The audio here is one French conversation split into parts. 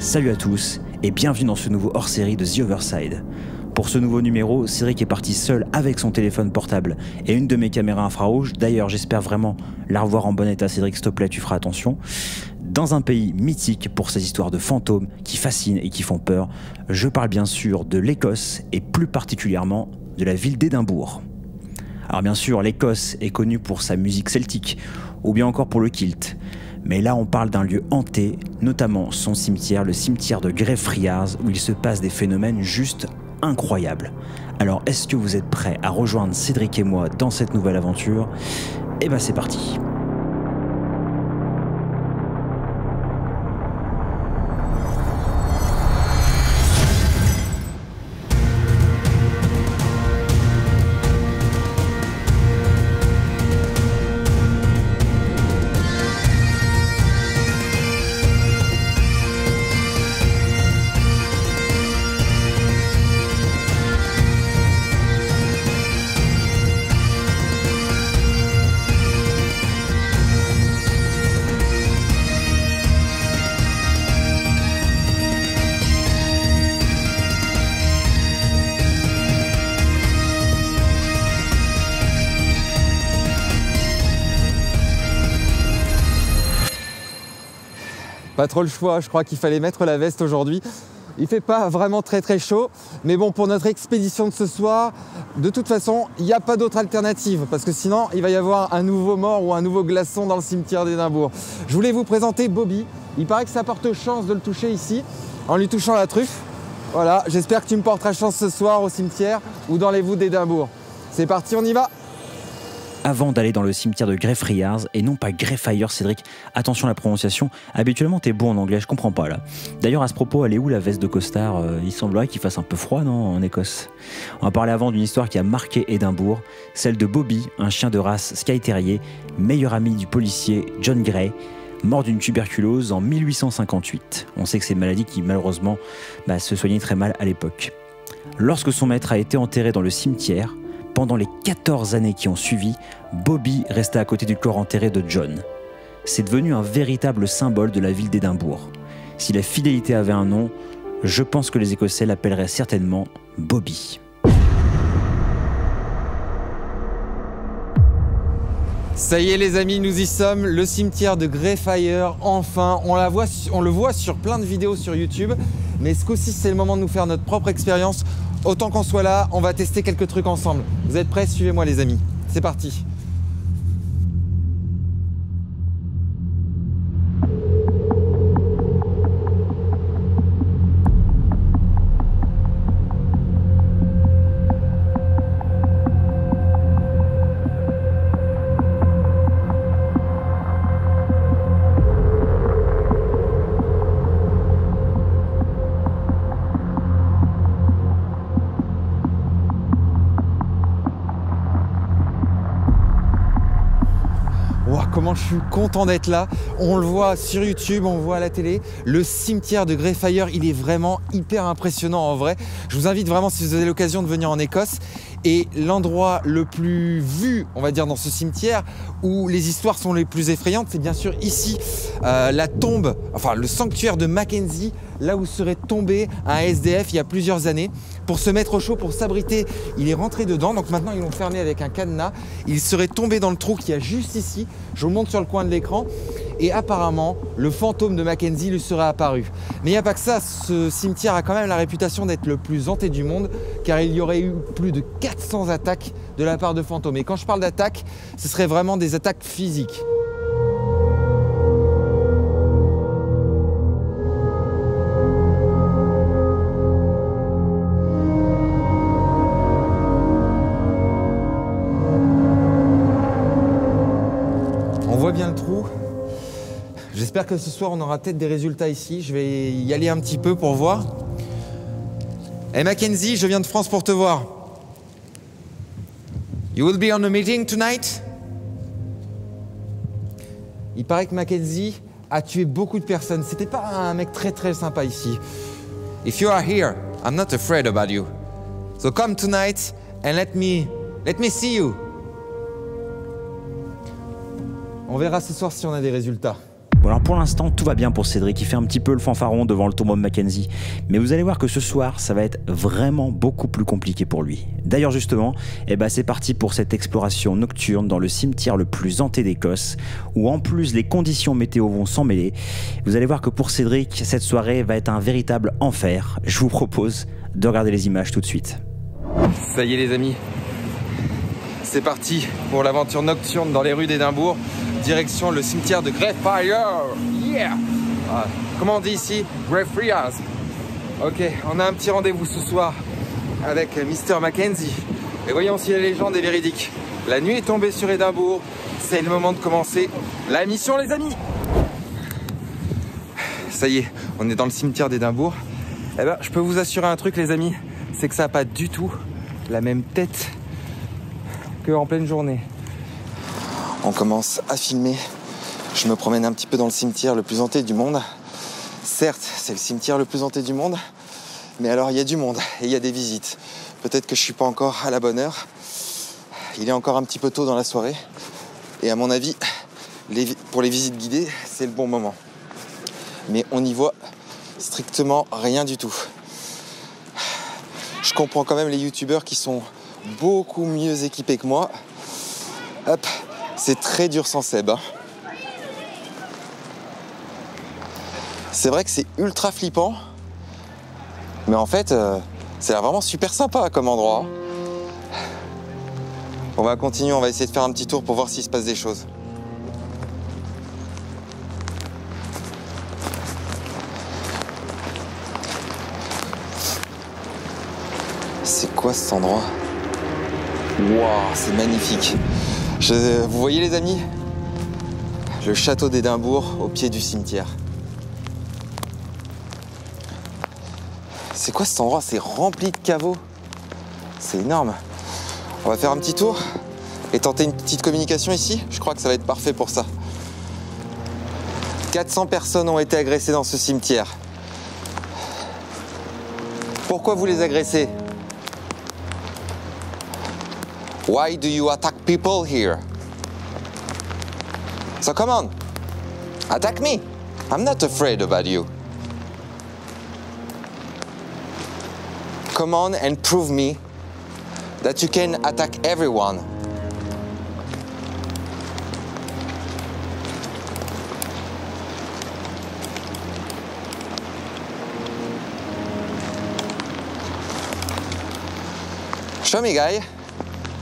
Salut à tous et bienvenue dans ce nouveau hors-série de The Overside. Pour ce nouveau numéro, Cédric est parti seul avec son téléphone portable et une de mes caméras infrarouges. D'ailleurs, j'espère vraiment la revoir en bon état. Cédric, s'il te plaît, tu feras attention. Dans un pays mythique pour ces histoires de fantômes qui fascinent et qui font peur, je parle bien sûr de l'Écosse et plus particulièrement de la ville d'Édimbourg. Alors bien sûr, l'Écosse est connue pour sa musique celtique ou bien encore pour le kilt. Mais là, on parle d'un lieu hanté, notamment son cimetière, le cimetière de Greyfriars, où il se passe des phénomènes juste incroyables. Alors, est-ce que vous êtes prêts à rejoindre Cédric et moi dans cette nouvelle aventure ? Eh ben, c'est parti. Pas trop le choix, je crois qu'il fallait mettre la veste aujourd'hui. Il fait pas vraiment très chaud, mais bon, pour notre expédition de ce soir, de toute façon, il n'y a pas d'autre alternative, parce que sinon, il va y avoir un nouveau mort ou un nouveau glaçon dans le cimetière d'Édimbourg. Je voulais vous présenter Bobby. Il paraît que ça porte chance de le toucher ici, en lui touchant la truffe. Voilà, j'espère que tu me porteras chance ce soir au cimetière ou dans les voûtes d'Édimbourg. C'est parti, on y va! Avant d'aller dans le cimetière de Greyfriars, et non pas Greyfriars, Cédric, attention à la prononciation, habituellement t'es bon en anglais, je comprends pas là. D'ailleurs à ce propos, elle est où la veste de costard ? Il semblerait qu'il fasse un peu froid, non, en Écosse. On va parler avant d'une histoire qui a marqué Édimbourg, celle de Bobby, un chien de race Skye Terrier, meilleur ami du policier John Gray, mort d'une tuberculose en 1858. On sait que c'est une maladie qui malheureusement se soignait très mal à l'époque. Lorsque son maître a été enterré dans le cimetière, pendant les 14 années qui ont suivi, Bobby restait à côté du corps enterré de John. C'est devenu un véritable symbole de la ville d'Édimbourg. Si la fidélité avait un nom, je pense que les Écossais l'appelleraient certainement Bobby. Ça y est les amis, nous y sommes, le cimetière de Greyfriars, enfin, on le voit sur plein de vidéos sur YouTube, mais ce coup-ci c'est le moment de nous faire notre propre expérience. Autant qu'on soit là, on va tester quelques trucs ensemble. Vous êtes prêts? Suivez-moi les amis, c'est parti. Comment je suis content d'être là. On le voit sur YouTube, on le voit à la télé. Le cimetière de Greyfriars, il est vraiment hyper impressionnant en vrai. Je vous invite vraiment, si vous avez l'occasion, de venir en Écosse. Et l'endroit le plus vu, on va dire, dans ce cimetière, où les histoires sont les plus effrayantes, c'est bien sûr ici, la tombe, enfin le sanctuaire de Mackenzie, là où serait tombé un SDF il y a plusieurs années. Pour se mettre au chaud, pour s'abriter, il est rentré dedans. Donc maintenant, ils l'ont fermé avec un cadenas. Il serait tombé dans le trou qu'il y a juste ici. Je vous le montre sur le coin de l'écran. Et apparemment, le fantôme de Mackenzie lui serait apparu. Mais il n'y a pas que ça, ce cimetière a quand même la réputation d'être le plus hanté du monde, car il y aurait eu plus de 400 attaques de la part de fantômes. Et quand je parle d'attaques, ce serait vraiment des attaques physiques. On voit bien le trou. J'espère que ce soir on aura peut-être des résultats ici. Je vais y aller un petit peu pour voir. Hey Mackenzie, je viens de France pour te voir. You will be on a meeting tonight? Il paraît que Mackenzie a tué beaucoup de personnes. C'était pas un mec très sympa ici. If you are here, I'm not afraid about you. So come tonight and let me see you. On verra ce soir si on a des résultats. Bon alors pour l'instant tout va bien pour Cédric, il fait un petit peu le fanfaron devant le tombeau de Mackenzie, mais vous allez voir que ce soir ça va être vraiment beaucoup plus compliqué pour lui. D'ailleurs justement, c'est parti pour cette exploration nocturne dans le cimetière le plus hanté d'Écosse, où en plus les conditions météo vont s'en mêler. Vous allez voir que pour Cédric, cette soirée va être un véritable enfer. Je vous propose de regarder les images tout de suite. Ça y est les amis, c'est parti pour l'aventure nocturne dans les rues d'Édimbourg, direction le cimetière de Greyfriars. Yeah. Comment on dit ici? Greyfriars. Ok, on a un petit rendez-vous ce soir avec Mr. Mackenzie. Et voyons si la légende est véridique. La nuit est tombée sur Édimbourg, c'est le moment de commencer la mission les amis. Ça y est, on est dans le cimetière d'Édimbourg. Je peux vous assurer un truc les amis, c'est que ça n'a pas du tout la même tête qu'en pleine journée. On commence à filmer. Je me promène un petit peu dans le cimetière le plus hanté du monde. Certes, c'est le cimetière le plus hanté du monde, mais alors il y a du monde et il y a des visites. Peut-être que je suis pas encore à la bonne heure. Il est encore un petit peu tôt dans la soirée. Et à mon avis, pour les visites guidées, c'est le bon moment. Mais on n'y voit strictement rien du tout. Je comprends quand même les youtubeurs qui sont beaucoup mieux équipés que moi. Hop, c'est très dur sans Seb. C'est vrai que c'est ultra flippant. Mais en fait, c'est vraiment super sympa comme endroit. On va continuer, on va essayer de faire un petit tour pour voir s'il se passe des choses. C'est quoi cet endroit? Waouh, c'est magnifique. Vous voyez les amis? Le château d'Édimbourg au pied du cimetière. C'est quoi cet endroit? C'est rempli de caveaux. C'est énorme. On va faire un petit tour et tenter une petite communication ici. Je crois que ça va être parfait pour ça. 400 personnes ont été agressées dans ce cimetière. Pourquoi vous les agressez? Why do you attack people here? So come on, attack me. I'm not afraid about you. Come on and prove me that you can attack everyone. Show me, guy.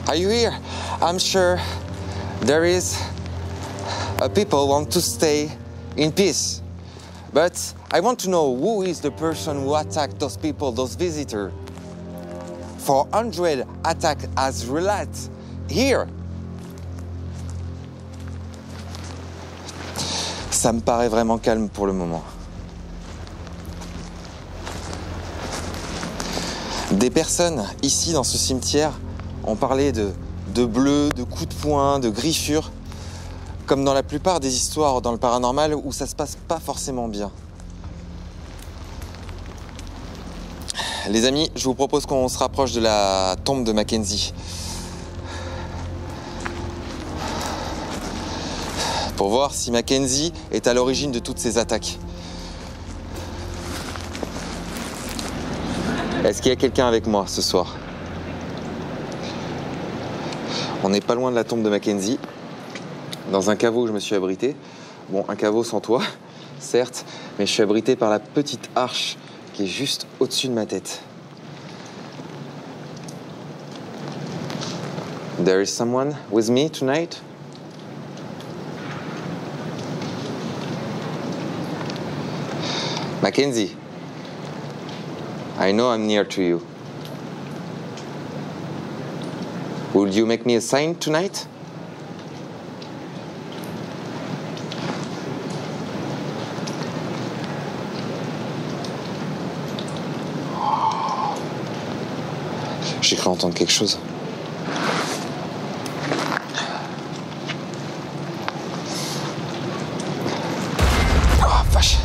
Are you here? I'm sure there is people want to stay in peace. But I want to know who is the person who attacked those people, those visitors. 400 attacks as related here. Ça me paraît vraiment calme pour le moment. Des personnes ici dans ce cimetière ont parlé de bleus, de coups de poing, de griffures, comme dans la plupart des histoires dans le paranormal où ça se passe pas forcément bien. Les amis, je vous propose qu'on se rapproche de la tombe de Mackenzie. Pour voir si Mackenzie est à l'origine de toutes ces attaques. Est-ce qu'il y a quelqu'un avec moi ce soir? On n'est pas loin de la tombe de Mackenzie, dans un caveau où je me suis abrité. Bon, un caveau sans toit, certes, mais je suis abrité par la petite arche qui est juste au-dessus de ma tête. There is someone with me tonight? Mackenzie, I know I'm near to you. Will you make me a sign tonight? J'ai cru entendre quelque chose. Oh, vache.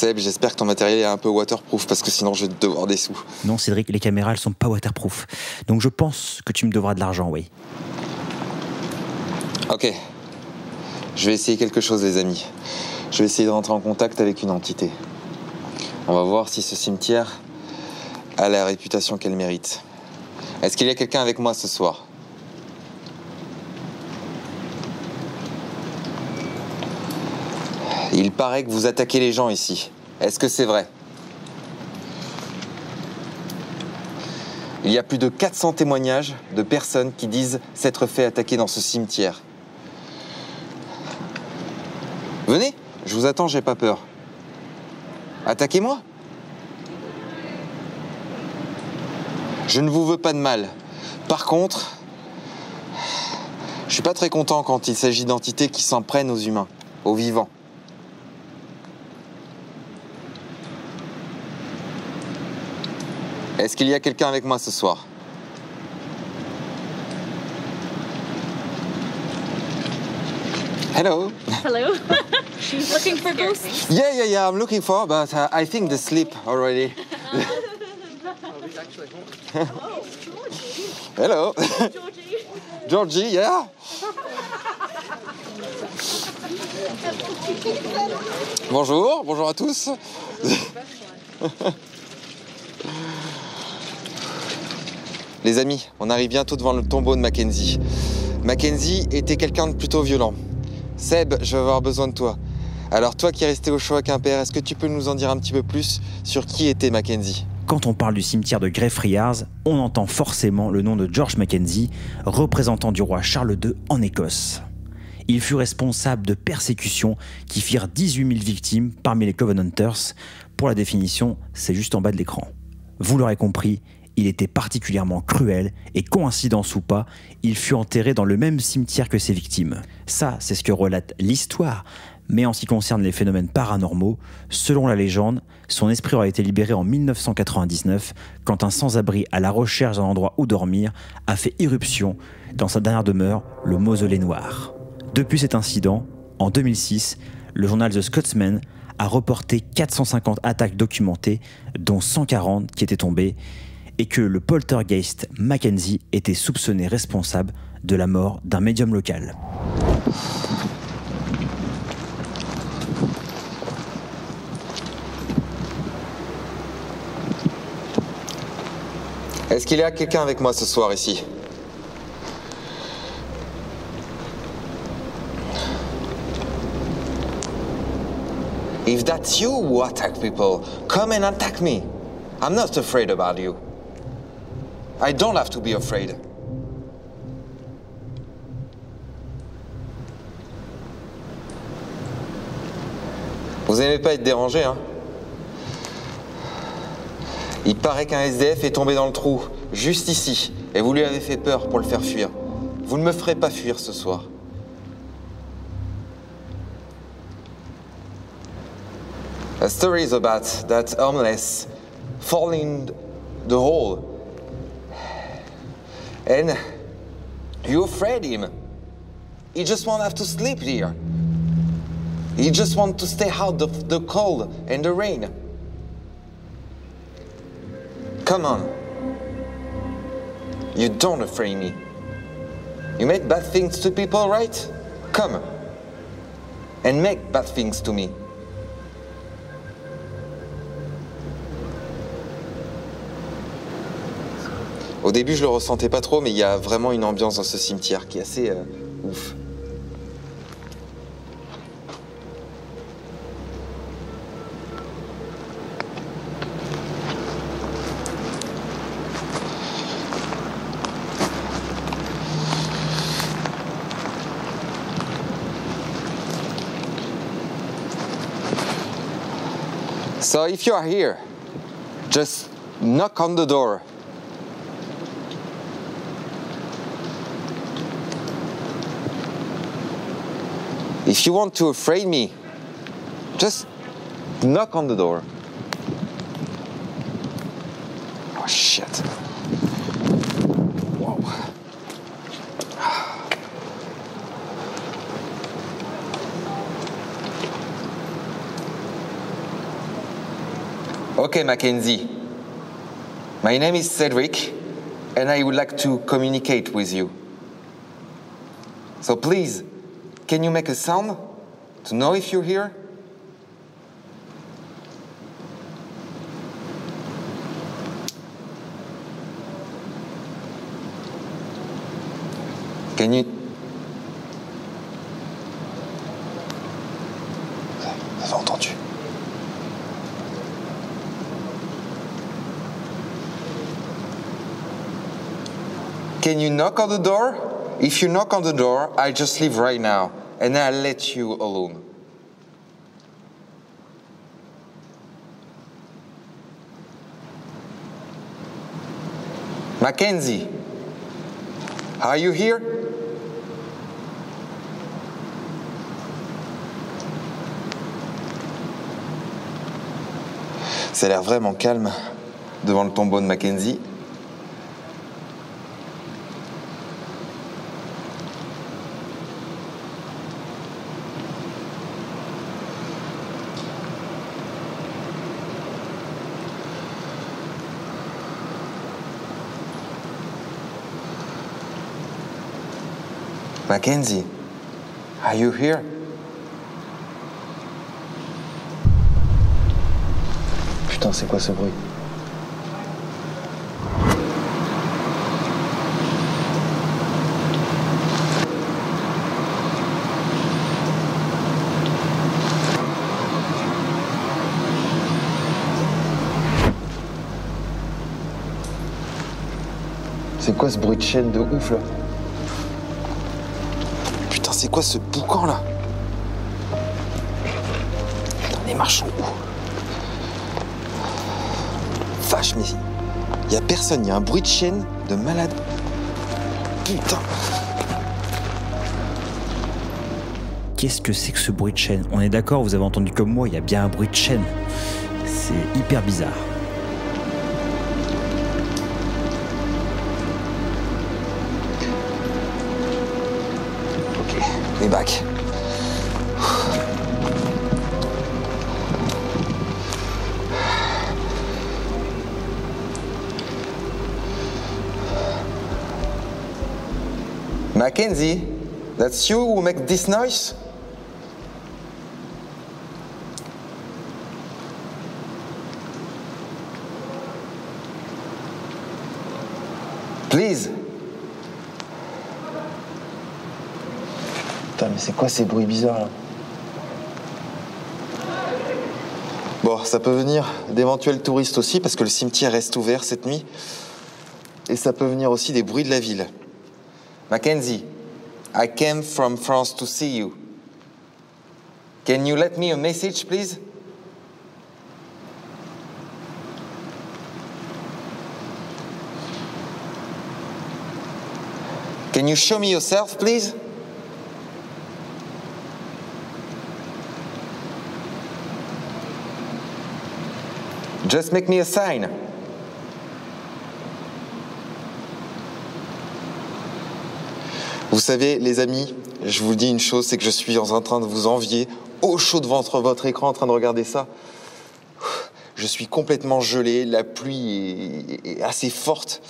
Seb, j'espère que ton matériel est un peu waterproof parce que sinon je vais te devoir des sous. Non, Cédric, les caméras, elles sont pas waterproof. Donc je pense que tu me devras de l'argent, oui. Ok. Je vais essayer quelque chose, les amis. Je vais essayer de rentrer en contact avec une entité. On va voir si ce cimetière a la réputation qu'elle mérite. Est-ce qu'il y a quelqu'un avec moi ce soir? Il paraît que vous attaquez les gens ici. Est-ce que c'est vrai? Il y a plus de 400 témoignages de personnes qui disent s'être fait attaquer dans ce cimetière. Venez, je vous attends, j'ai pas peur. Attaquez-moi. Je ne vous veux pas de mal. Par contre, je suis pas très content quand il s'agit d'entités qui s'en prennent aux humains, aux vivants. Est-ce qu'il y a quelqu'un avec moi ce soir? Hello. Hello. She's looking for ghosts. Yeah, I'm looking for, but I think they sleep already. Hello. Georgie. Georgie, yeah. Bonjour à tous. Les amis, on arrive bientôt devant le tombeau de Mackenzie. Mackenzie était quelqu'un de plutôt violent. Seb, je vais avoir besoin de toi. Alors toi qui es resté au chaud à Quimper, est-ce que tu peux nous en dire un petit peu plus sur qui était Mackenzie? Quand on parle du cimetière de Greyfriars, on entend forcément le nom de George Mackenzie, représentant du roi Charles II en Écosse. Il fut responsable de persécutions qui firent 18 000 victimes parmi les Covenanters. Pour la définition, c'est juste en bas de l'écran. Vous l'aurez compris, il était particulièrement cruel et, coïncidence ou pas, il fut enterré dans le même cimetière que ses victimes. Ça, c'est ce que relate l'histoire. Mais en ce qui concerne les phénomènes paranormaux, selon la légende, son esprit aurait été libéré en 1999 quand un sans-abri à la recherche d'un endroit où dormir a fait irruption dans sa dernière demeure, le mausolée noir. Depuis cet incident, en 2006, le journal The Scotsman a reporté 450 attaques documentées, dont 140 qui étaient tombées, et que le poltergeist Mackenzie était soupçonné responsable de la mort d'un médium local. Est-ce qu'il y a quelqu'un avec moi ce soir ici? If that's you who attack people, come and attack me. I'm not afraid about you. I don't have to be afraid. Vous n'aimez pas être dérangé, hein? Il paraît qu'un SDF est tombé dans le trou, juste ici, et vous lui avez fait peur pour le faire fuir. Vous ne me ferez pas fuir ce soir. A story is about that homeless falling the hole. And you afraid him. He just won't have to sleep here. He just want to stay out of the cold and the rain. Come on. You don't afraid me. You made bad things to people, right? Come. And make bad things to me. Au début, je le ressentais pas trop, mais il y a vraiment une ambiance dans ce cimetière qui est assez ouf. So if you are here, just knock on the door. If you want to afraid me, just knock on the door. Oh shit. Whoa. Okay, Mackenzie. My name is Cedric, and I would like to communicate with you. So please, can you make a sound to know if you're here? Can you... Vous avez entendu? Can you knock on the door? If you knock on the door, I'll just leave right now, and I'll let you alone. Mackenzie, are you here? Ça a l'air vraiment calme devant le tombeau de Mackenzie. Mackenzie, are you here? Putain, c'est quoi ce bruit? C'est quoi ce bruit de chaîne de ouf là? Putain, c'est quoi ce boucan là? Putain, les marches sont où? Vache, mais y a personne, y a un bruit de chaîne de malade. Putain. Qu'est-ce que c'est que ce bruit de chaîne? On est d'accord, vous avez entendu comme moi, il y a bien un bruit de chaîne. C'est hyper bizarre. Ok, we're back. Mackenzie, that's you who make this noise? Please. Putain, mais c'est quoi ces bruits bizarres là? Bon, ça peut venir d'éventuels touristes aussi, parce que le cimetière reste ouvert cette nuit. Et ça peut venir aussi des bruits de la ville. Mackenzie, I came from France to see you. Can you let me a message, please? Can you show me yourself, please? Just make me a sign. Vous savez, les amis, je vous dis une chose, c'est que je suis en train de vous envier, au chaud devant votre écran, en train de regarder ça. Je suis complètement gelé, la pluie est assez forte,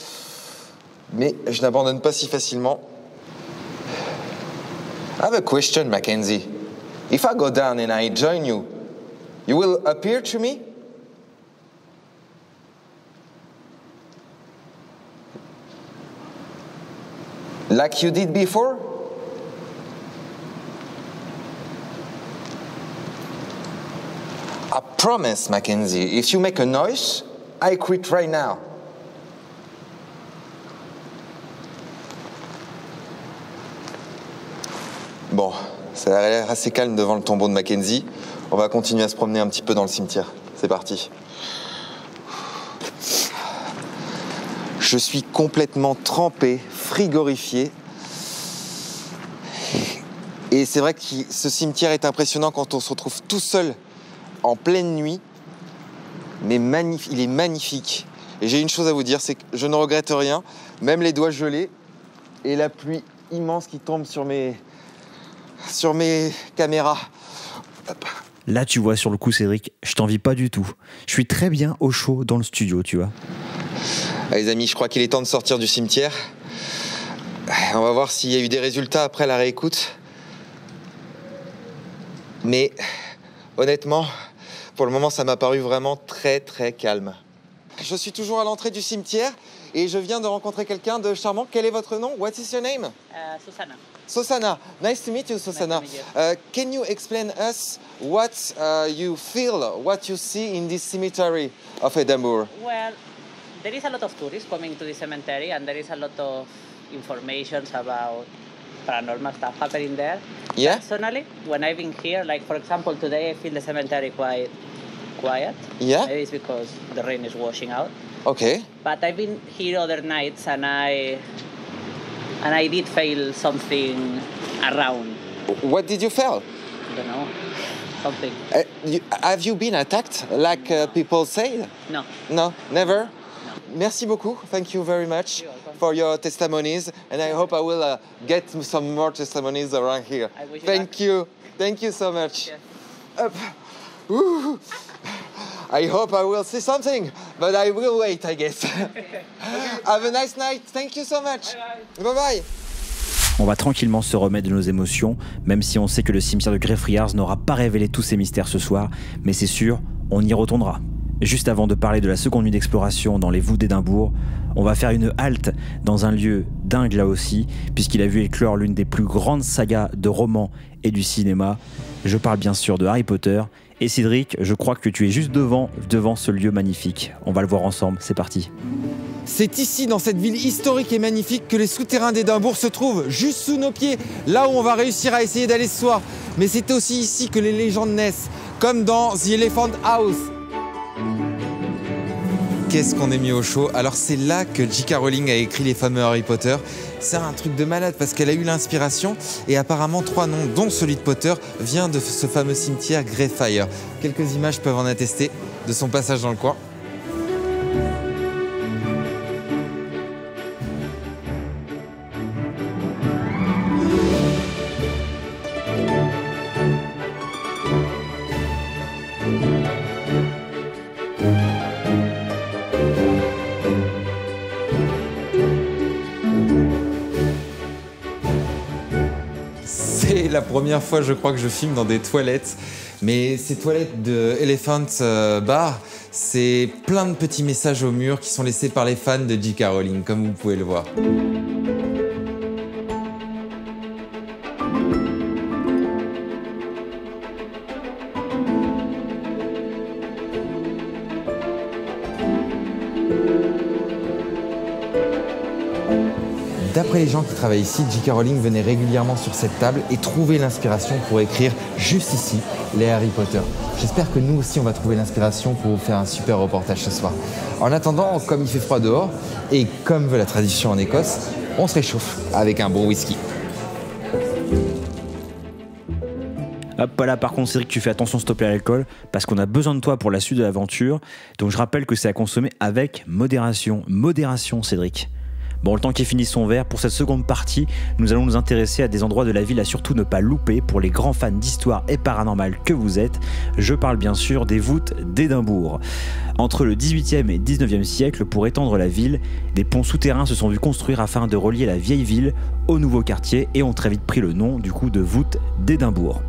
mais je n'abandonne pas si facilement. I have a question, Mackenzie. If I go down and I join you, you will appear to me? Like you did before? I promise, Mackenzie, if you make a noise, I quit right now. Bon, ça a l'air assez calme devant le tombeau de Mackenzie. On va continuer à se promener un petit peu dans le cimetière. C'est parti. Je suis complètement trempé, frigorifié. Et c'est vrai que ce cimetière est impressionnant quand on se retrouve tout seul en pleine nuit. Mais il est magnifique. Et j'ai une chose à vous dire, c'est que je ne regrette rien, même les doigts gelés et la pluie immense qui tombe sur mes caméras. Hop. Là, tu vois, sur le coup, Cédric, je t'envie pas du tout. Je suis très bien au chaud dans le studio, tu vois. Les amis, je crois qu'il est temps de sortir du cimetière. On va voir s'il y a eu des résultats après la réécoute. Mais honnêtement, pour le moment, ça m'a paru vraiment très très calme. Je suis toujours à l'entrée du cimetière et je viens de rencontrer quelqu'un de charmant. Quel est votre nom? What is your name? Susana. Susana. Nice to meet you, Susana. Nice to meet Can you explain us what you feel, what you see in this cemetery of Edinburgh? Well, there is a lot of tourists coming to the cemetery, and there is a lot of information about paranormal stuff happening there. Yeah? Personally, when I've been here, like for example today, I feel the cemetery quite quiet. Yeah? Maybe it's because the rain is washing out. Okay. But I've been here other nights, and I did feel something around. What did you feel? I don't know, something. Have you been attacked, like people say? No. No, never? No. Merci beaucoup. Thank you very much You're welcome. for your testimonies. And I hope I will get some more testimonies around here. I wish you Thank luck. you. Thank you so much. Yes. Up. Ooh. I hope I will see something, but I will wait, I guess. Have a nice night. Thank you so much. Bye bye. On va tranquillement se remettre de nos émotions, même si on sait que le cimetière de Greyfriars n'aura pas révélé tous ses mystères ce soir, mais c'est sûr, on y retournera. Juste avant de parler de la seconde nuit d'exploration dans les voûtes d'Édimbourg, on va faire une halte dans un lieu dingue là aussi, puisqu'il a vu éclore l'une des plus grandes sagas de romans et du cinéma. Je parle bien sûr de Harry Potter. Et Cédric, je crois que tu es juste devant ce lieu magnifique. On va le voir ensemble, c'est parti. C'est ici, dans cette ville historique et magnifique, que les souterrains d'Édimbourg se trouvent, juste sous nos pieds, là où on va réussir à essayer d'aller ce soir. Mais c'est aussi ici que les légendes naissent, comme dans The Elephant House. Qu'est-ce qu'on est mis au chaud. Alors c'est là que J.K. Rowling a écrit les fameux Harry Potter. C'est un truc de malade parce qu'elle a eu l'inspiration et apparemment 3 noms, dont celui de Potter, vient de ce fameux cimetière Greyfriars. Quelques images peuvent en attester de son passage dans le coin. C'est la première fois, je crois, que je filme dans des toilettes. Mais ces toilettes de Elephant Bar, c'est plein de petits messages au mur qui sont laissés par les fans de J.K. Rowling, comme vous pouvez le voir. D'après les gens qui travaillent ici, J.K. Rowling venait régulièrement sur cette table et trouvait l'inspiration pour écrire juste ici les Harry Potter. J'espère que nous aussi on va trouver l'inspiration pour vous faire un super reportage ce soir. En attendant, comme il fait froid dehors et comme veut la tradition en Écosse, on se réchauffe avec un bon whisky. Hop là, par contre Cédric, tu fais attention s'il te plaît à l'alcool parce qu'on a besoin de toi pour la suite de l'aventure. Donc je rappelle que c'est à consommer avec modération. Modération Cédric. Bon, le temps qu'il finisse son verre, pour cette seconde partie, nous allons nous intéresser à des endroits de la ville à surtout ne pas louper pour les grands fans d'histoire et paranormal que vous êtes. Je parle bien sûr des voûtes d'Édimbourg. Entre le 18e et 19e siècle, pour étendre la ville, des ponts souterrains se sont vus construire afin de relier la vieille ville au nouveau quartier et ont très vite pris le nom du coup de voûtes d'Édimbourg.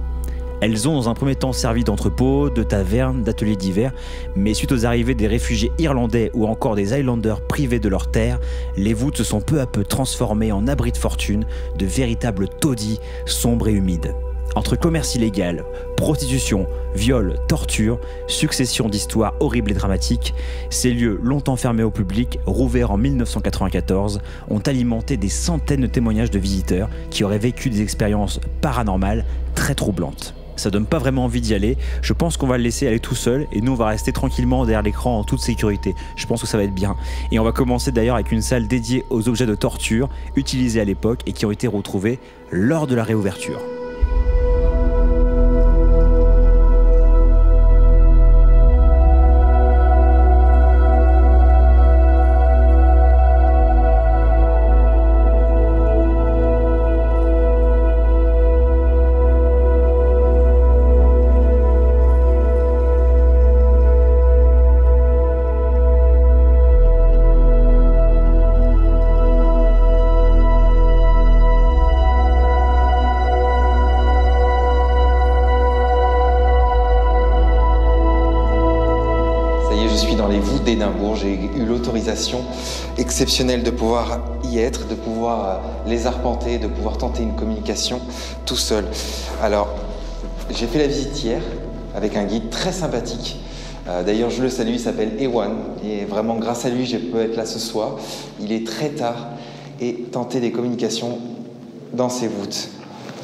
Elles ont dans un premier temps servi d'entrepôt, de taverne, d'ateliers divers, mais suite aux arrivées des réfugiés irlandais ou encore des Highlanders privés de leurs terres, les voûtes se sont peu à peu transformées en abris de fortune, de véritables taudis sombres et humides. Entre commerce illégal, prostitution, viol, torture, succession d'histoires horribles et dramatiques, ces lieux longtemps fermés au public, rouverts en 1994, ont alimenté des centaines de témoignages de visiteurs qui auraient vécu des expériences paranormales très troublantes. Ça donne pas vraiment envie d'y aller, je pense qu'on va le laisser aller tout seul et nous on va rester tranquillement derrière l'écran en toute sécurité, je pense que ça va être bien. Et on va commencer d'ailleurs avec une salle dédiée aux objets de torture utilisés à l'époque et qui ont été retrouvés lors de la réouverture. d'Édimbourg. J'ai eu l'autorisation exceptionnelle de pouvoir y être, de pouvoir les arpenter, de pouvoir tenter une communication tout seul. Alors, j'ai fait la visite hier avec un guide très sympathique. D'ailleurs, je le salue, il s'appelle Ewan. Et vraiment, grâce à lui, je peux être là ce soir. Il est très tard et tenter des communications dans ces voûtes.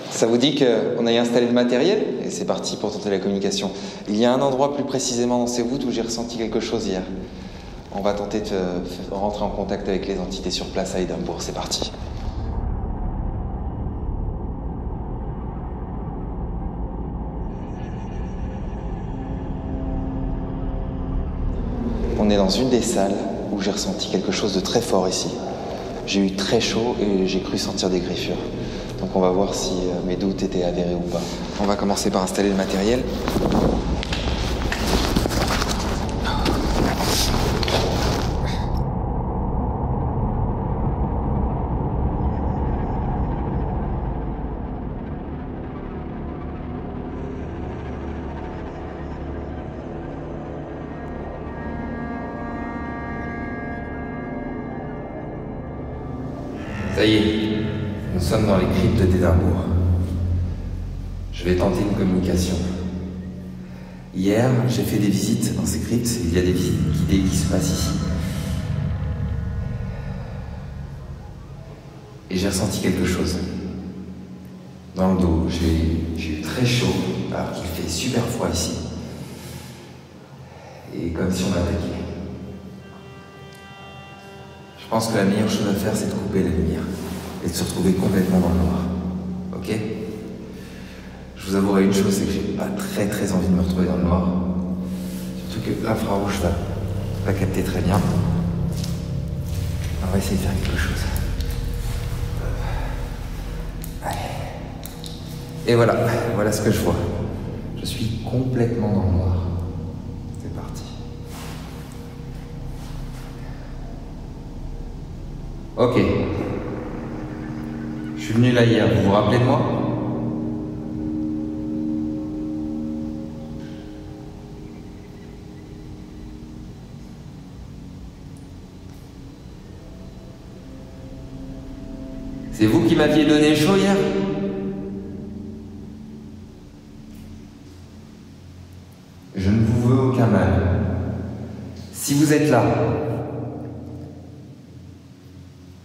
Ça vous dit qu'on aille installer le matériel? Et c'est parti pour tenter la communication. Il y a un endroit plus précisément dans ces voûtes où j'ai ressenti quelque chose hier. On va tenter de rentrer en contact avec les entités sur place à Édimbourg. C'est parti. On est dans une des salles où j'ai ressenti quelque chose de très fort ici. J'ai eu très chaud et j'ai cru sentir des griffures. Donc on va voir si mes doutes étaient avérés ou pas. On va commencer par installer le matériel. Ça y est, nous sommes dans les cryptes d'Édimbourg. Je vais tenter une communication. Hier, j'ai fait des visites dans ces cryptes. Il y a des visites guidées qui se passent ici. Et j'ai ressenti quelque chose. Dans le dos, j'ai eu très chaud, alors qu'il fait super froid ici. Et comme si on m'attaquait. Je pense que la meilleure chose à faire, c'est de couper la lumière et de se retrouver complètement dans le noir. Ok? Je vous avouerai une chose, c'est que j'ai pas très envie de me retrouver dans le noir. Surtout que l'infrarouge va capter très bien. On va essayer de faire quelque chose. Allez. Et voilà ce que je vois. Je suis complètement dans le noir. C'est parti. Ok. Je suis venu là hier, vous vous rappelez de moi? C'est vous qui m'aviez donné chaud hier? Je ne vous veux aucun mal. Si vous êtes là,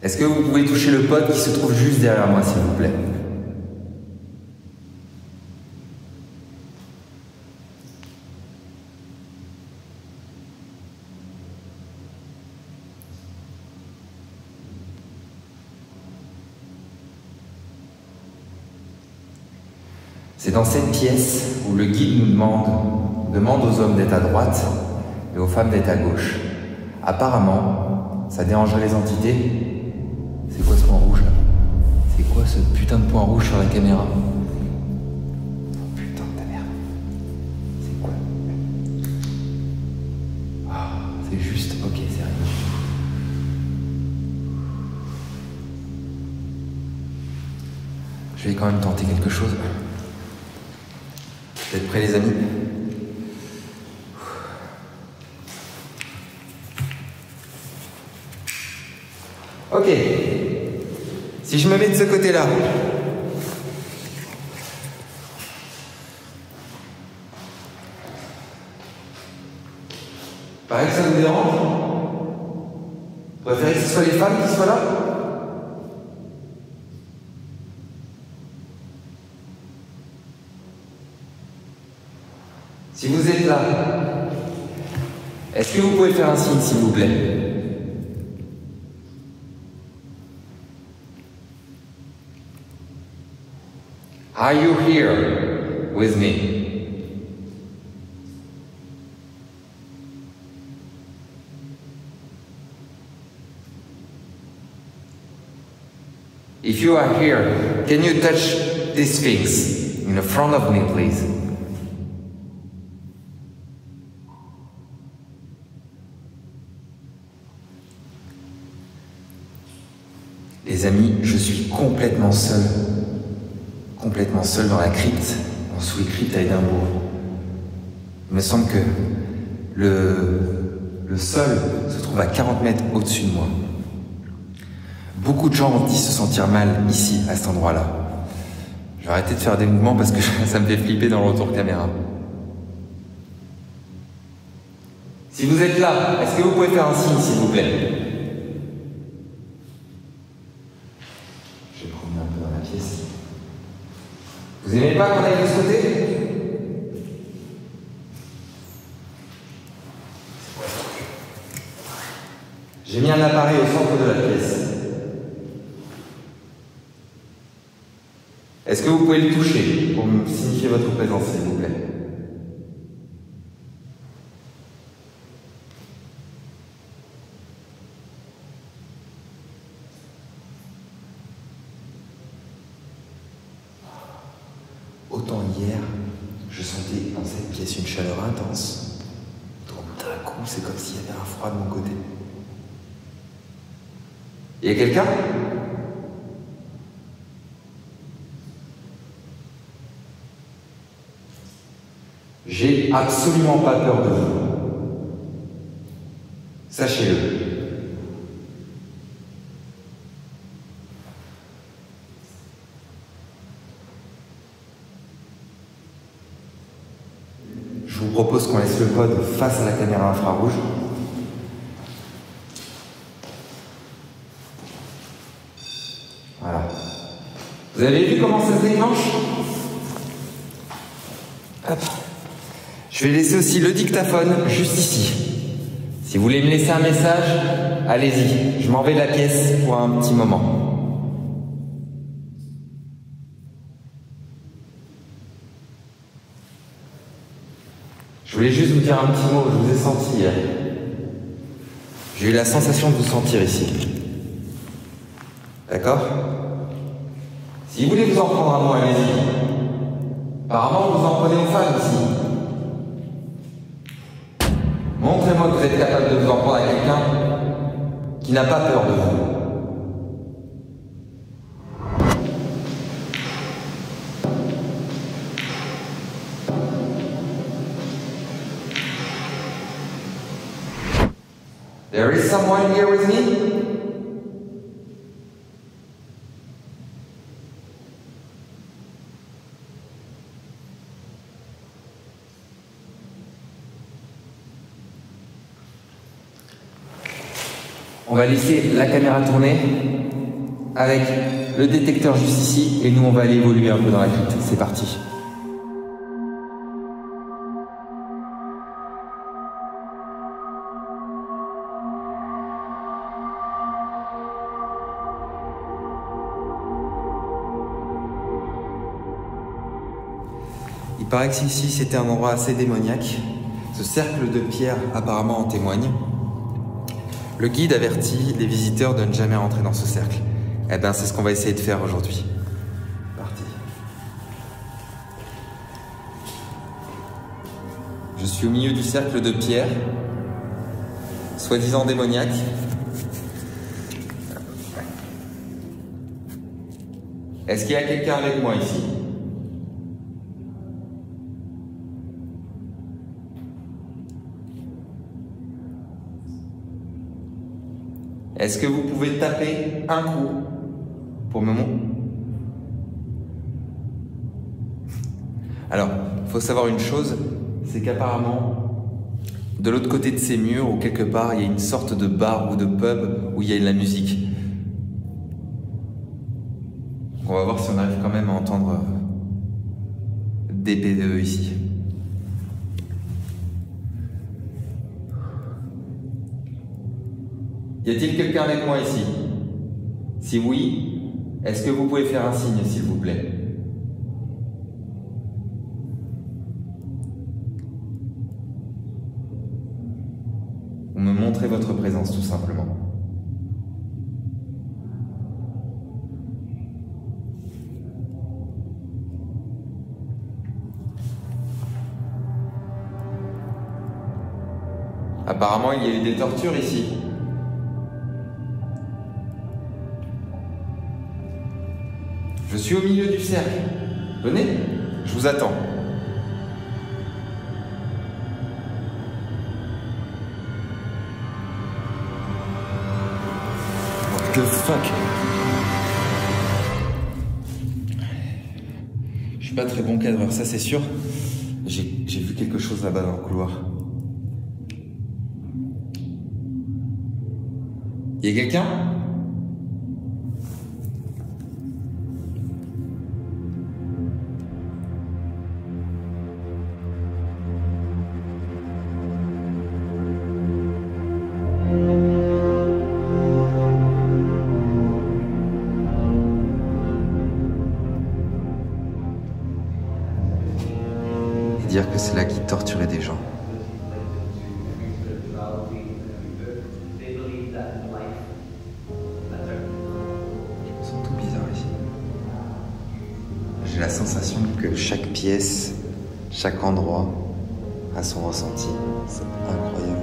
est-ce que vous pouvez toucher le pote qui se trouve juste derrière moi, s'il vous plaît? C'est dans cette pièce où le guide nous demande aux hommes d'être à droite et aux femmes d'être à gauche. Apparemment, ça dérangerait les entités. C'est quoi ce point rouge là? C'est quoi ce putain de point rouge sur la caméra? Putain de ta merde. C'est quoi? Ah, c'est juste, ok, c'est rien. Je vais quand même tenter quelque chose. Vous êtes prêts les amis? Ok. Si je me mets de ce côté-là. Pareil que ça vous dérange? Vous préférez que ce soit les femmes qui soient là? Si vous êtes là, est-ce que vous pouvez faire un signe, s'il vous plaît? Are you here with me? If you are here, can you touch this Sphinx in the front of me, please? Les amis, je suis complètement seul dans la crypte, en sous les cryptes à Édimbourg. Il me semble que Le sol se trouve à 40 mètres au-dessus de moi. Beaucoup de gens m'ont dit se sentir mal ici, à cet endroit-là. Je vais arrêter de faire des mouvements parce que ça me fait flipper dans le retour caméra. Si vous êtes là, est-ce que vous pouvez faire un signe, s'il vous plaît? Je vais me promener un peu dans la pièce. Vous aimez pas qu'on aille de ce côté? J'ai mis un appareil au centre de la pièce. Est-ce que vous pouvez le toucher pour me signifier votre présence, s'il vous plaît? Autant hier, je sentais dans cette pièce une chaleur intense. Donc d'un coup, c'est comme s'il y avait un froid de mon côté. Il y a quelqu'un? J'ai absolument pas peur de vous. Sachez-le. Je vous propose qu'on laisse le code face à la caméra infrarouge. Voilà. Vous avez vu comment ça se déclenche? Hop. Je vais laisser aussi le dictaphone juste ici. Si vous voulez me laisser un message, allez-y. Je m'en vais de la pièce pour un petit moment. Je voulais juste vous dire un petit mot, je vous ai senti hier. J'ai eu la sensation de vous sentir ici. D'accord? Si vous voulez vous en prendre à moi, allez-y. Apparemment, vous en prenez aux femmes ici. Montrez-moi que vous êtes capable de vous en prendre à quelqu'un qui n'a pas peur de vous. There is someone here with me? On va laisser la caméra tourner avec le détecteur juste ici et nous on va aller évoluer un peu dans la crypte. C'est parti. Il paraît que ici c'était un endroit assez démoniaque. Ce cercle de pierre apparemment en témoigne. Le guide avertit les visiteurs de ne jamais rentrer dans ce cercle. Eh bien, c'est ce qu'on va essayer de faire aujourd'hui. Parti. Je suis au milieu du cercle de pierre, soi-disant démoniaque. Est-ce qu'il y a quelqu'un avec moi ici? Est-ce que vous pouvez taper un coup pour me montrer? Alors, il faut savoir une chose, c'est qu'apparemment, de l'autre côté de ces murs, ou quelque part, il y a une sorte de bar ou de pub où il y a de la musique. Donc on va voir si on arrive quand même à entendre des PDE ici. Y a-t-il quelqu'un avec moi ici? Si oui, est-ce que vous pouvez faire un signe, s'il vous plaît? Ou me montrez votre présence, tout simplement. Apparemment, il y a eu des tortures ici. Je suis au milieu du cercle. Venez, je vous attends. What the fuck? Je suis pas très bon cadreur, ça c'est sûr. J'ai vu quelque chose là-bas dans le couloir. Y a quelqu'un? Et dire que c'est là qu'il torturait des gens. J'ai la sensation que chaque pièce, chaque endroit a son ressenti. C'est incroyable.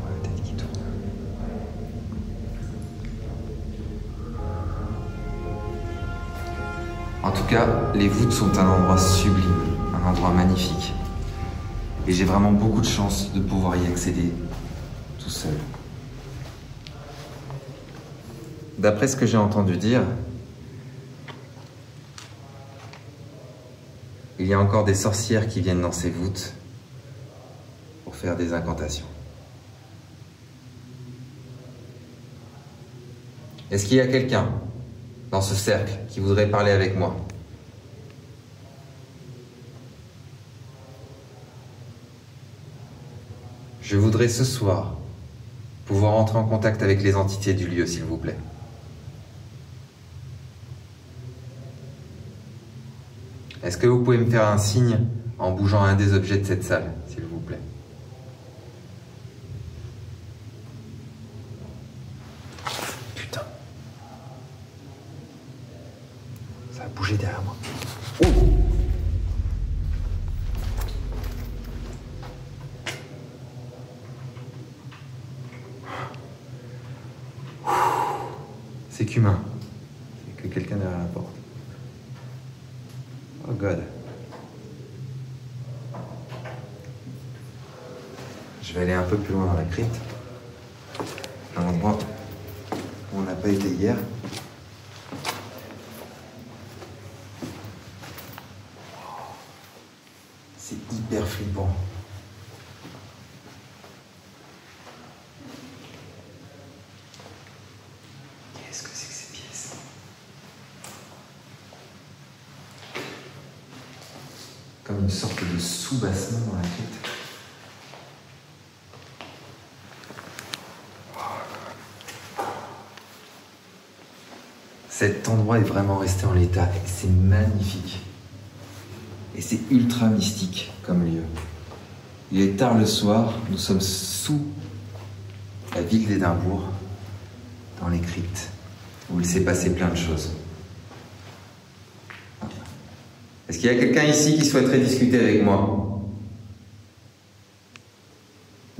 La tête qui tourne. En tout cas, les voûtes sont un endroit sublime, un endroit magnifique. Et j'ai vraiment beaucoup de chance de pouvoir y accéder tout seul. D'après ce que j'ai entendu dire, il y a encore des sorcières qui viennent dans ces voûtes pour faire des incantations. Est-ce qu'il y a quelqu'un dans ce cercle qui voudrait parler avec moi? Je voudrais ce soir pouvoir entrer en contact avec les entités du lieu, s'il vous plaît. Est-ce que vous pouvez me faire un signe en bougeant un des objets de cette salle, s'il vous plaît? Putain. Ça a bougé derrière moi. Oh! C'est qu'humain. C'est que quelqu'un derrière la porte. Oh God. Je vais aller un peu plus loin dans la crypte. Un endroit où on n'a pas été hier. C'est hyper flippant. Qu'est-ce que c'est que ces pièces? Comme une sorte de sous-bassement dans la crypte. Cet endroit est vraiment resté en l'état et c'est magnifique. Et c'est ultra mystique comme lieu. Il est tard le soir, nous sommes sous la ville d'Édimbourg, dans les cryptes, où il s'est passé plein de choses. Est-ce qu'il y a quelqu'un ici qui souhaiterait discuter avec moi?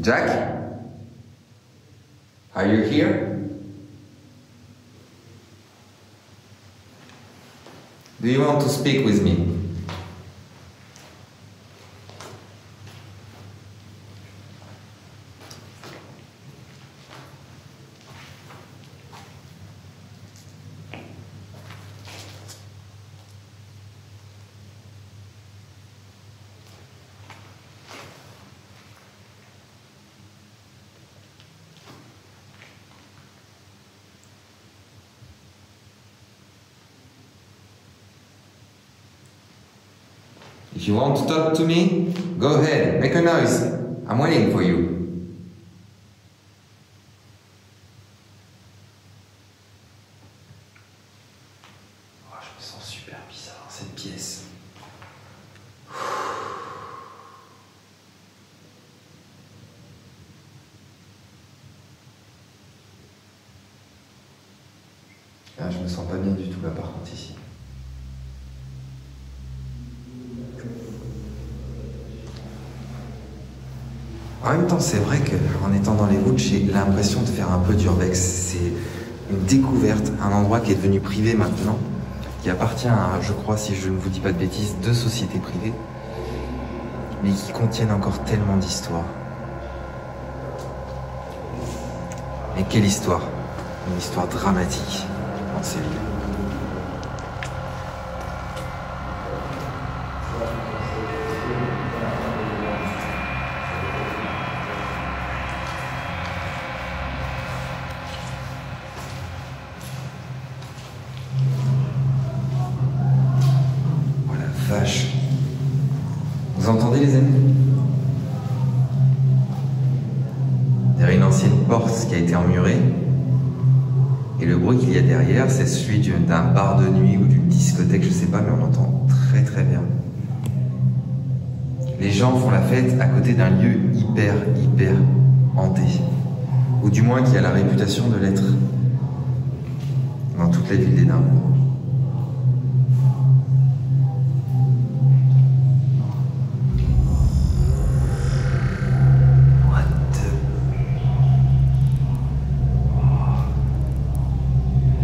Jack? Are you here? Do you want to speak with me? If you want to talk to me, go ahead, make a noise. I'm waiting for you. Oh, je me sens super bizarre dans cette pièce. Ah, je me sens pas bien du tout là par contre ici. En même temps, c'est vrai qu'en étant dans les voûtes, j'ai l'impression de faire un peu d'urbex. C'est une découverte, un endroit qui est devenu privé maintenant, qui appartient à, je crois, si je ne vous dis pas de bêtises, 2 sociétés privées, mais qui contiennent encore tellement d'histoires. Mais quelle histoire! une histoire dramatique dans ces lieux. Oh la vache. Vous entendez les amis? Derrière une ancienne porte qui a été emmurée. Et le bruit qu'il y a derrière, c'est celui d'un bar de nuit ou d'une discothèque, je sais pas, mais on entend très très bien. Les gens font la fête à côté d'un lieu hyper hanté. Ou du moins qui a la réputation de l'être dans toute la ville d'Édimbourg.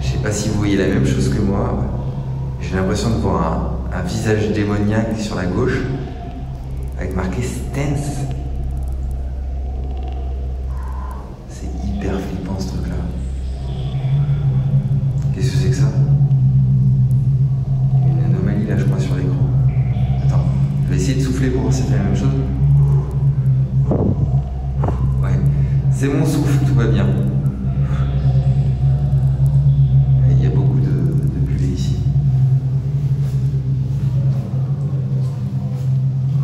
Je sais pas si vous voyez la même chose que moi. J'ai l'impression de voir un visage démoniaque sur la gauche avec marqué Stance. C'est hyper flippant ce truc là. Qu'est-ce que c'est que ça? Il y a une anomalie là je crois sur l'écran. Attends, je vais essayer de souffler pour voir si c'est la même chose. Ouais, c'est mon souffle, tout va bien. Il y a beaucoup de bullets ici.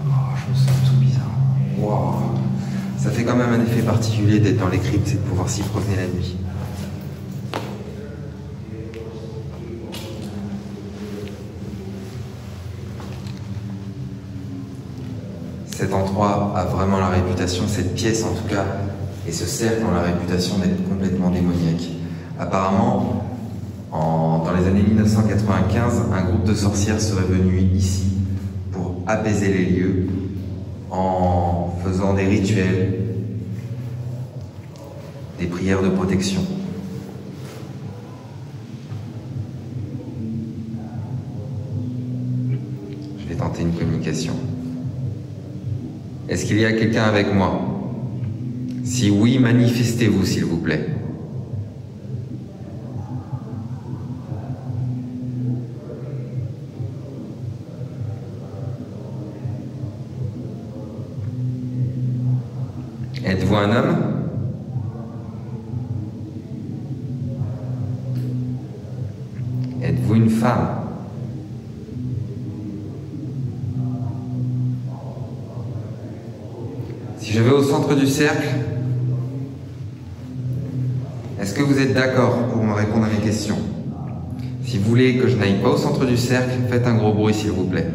Oh, je me sens tout bizarre. Wow. Ça fait quand même un effet particulier d'être dans les cryptes et de pouvoir s'y promener la nuit. Cet endroit a vraiment la réputation, cette pièce en tout cas, et ce cercle ont la réputation d'être complètement démoniaque. Apparemment, dans les années 1995, un groupe de sorcières serait venu ici pour apaiser les lieux en faisant des rituels, des prières de protection. Je vais tenter une communication. Est-ce qu'il y a quelqu'un avec moi? Si oui, manifestez-vous s'il vous plaît. Êtes-vous un homme? Êtes-vous une femme? Si je vais au centre du cercle, est-ce que vous êtes d'accord pour me répondre à mes questions? Si vous voulez que je n'aille pas au centre du cercle, faites un gros bruit s'il vous plaît.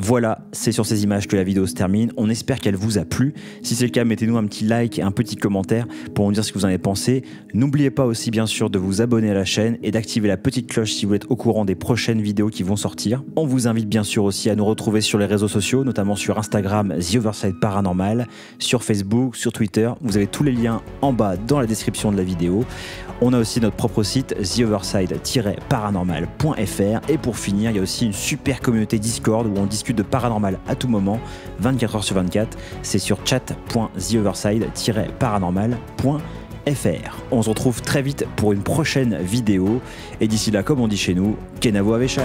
Voilà, c'est sur ces images que la vidéo se termine. On espère qu'elle vous a plu. Si c'est le cas, mettez-nous un petit like et un petit commentaire pour nous dire ce que vous en avez pensé. N'oubliez pas aussi bien sûr de vous abonner à la chaîne et d'activer la petite cloche si vous êtes au courant des prochaines vidéos qui vont sortir. On vous invite bien sûr aussi à nous retrouver sur les réseaux sociaux, notamment sur Instagram, The Overside Paranormal, sur Facebook, sur Twitter. Vous avez tous les liens en bas dans la description de la vidéo. On a aussi notre propre site, theoverside-paranormal.fr. Et pour finir, il y a aussi une super communauté Discord où on discute de paranormal à tout moment, 24h sur 24. C'est sur chat.theoverside-paranormal.fr. On se retrouve très vite pour une prochaine vidéo. Et d'ici là, comme on dit chez nous, Kenavo Aveshai.